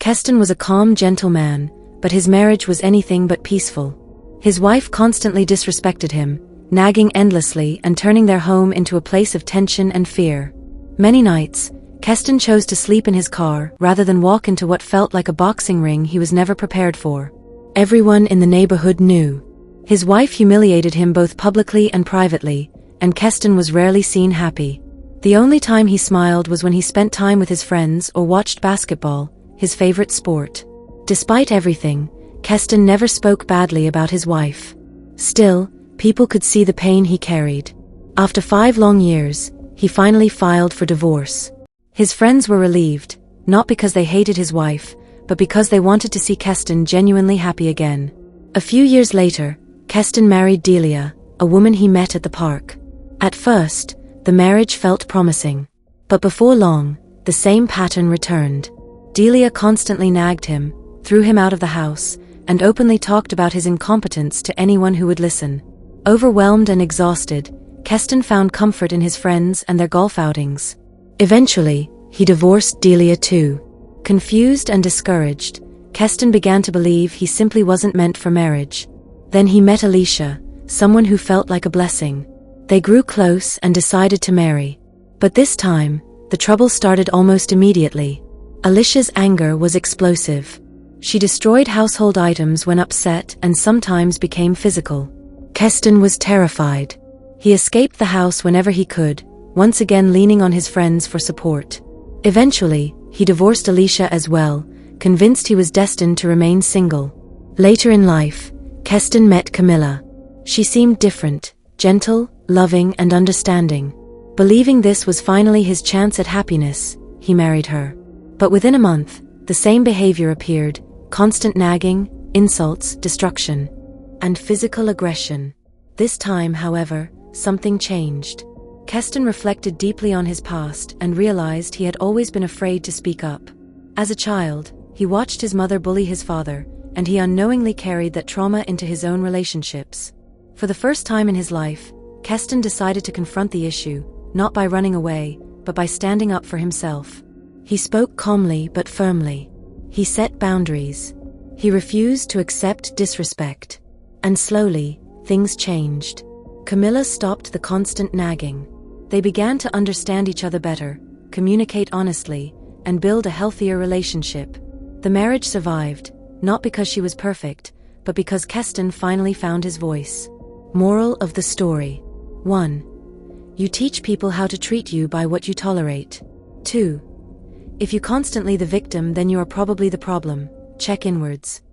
Keston was a calm, gentle man, but his marriage was anything but peaceful. His wife constantly disrespected him, nagging endlessly and turning their home into a place of tension and fear. Many nights, Keston chose to sleep in his car rather than walk into what felt like a boxing ring he was never prepared for. Everyone in the neighborhood knew. His wife humiliated him both publicly and privately, and Keston was rarely seen happy. The only time he smiled was when he spent time with his friends or watched basketball, his favorite sport. Despite everything, Keston never spoke badly about his wife. Still, people could see the pain he carried. After 5 long years, he finally filed for divorce. His friends were relieved, not because they hated his wife, but because they wanted to see Keston genuinely happy again. A few years later, Keston married Delia, a woman he met at the park. At first, the marriage felt promising. But before long, the same pattern returned. Delia constantly nagged him, threw him out of the house, and openly talked about his incompetence to anyone who would listen. Overwhelmed and exhausted, Keston found comfort in his friends and their golf outings. Eventually, he divorced Delia too. Confused and discouraged, Keston began to believe he simply wasn't meant for marriage. Then he met Alicia, someone who felt like a blessing. They grew close and decided to marry. But this time, the trouble started almost immediately. Alicia's anger was explosive. She destroyed household items when upset and sometimes became physical. Keston was terrified. He escaped the house whenever he could, once again leaning on his friends for support. Eventually, he divorced Alicia as well, convinced he was destined to remain single. Later in life, Keston met Camilla. She seemed different, gentle, loving, and understanding. Believing this was finally his chance at happiness, he married her. But within a month, the same behavior appeared: constant nagging, insults, destruction, and physical aggression. This time, however, something changed. Keston reflected deeply on his past and realized he had always been afraid to speak up. As a child, he watched his mother bully his father, and he unknowingly carried that trauma into his own relationships. For the first time in his life, Keston decided to confront the issue, not by running away, but by standing up for himself. He spoke calmly but firmly. He set boundaries. He refused to accept disrespect. And slowly, things changed. Camilla stopped the constant nagging. They began to understand each other better, communicate honestly, and build a healthier relationship. The marriage survived, not because she was perfect, but because Keston finally found his voice. Moral of the story: 1. You teach people how to treat you by what you tolerate. 2. If you're constantly the victim, then you are probably the problem. Check inwards.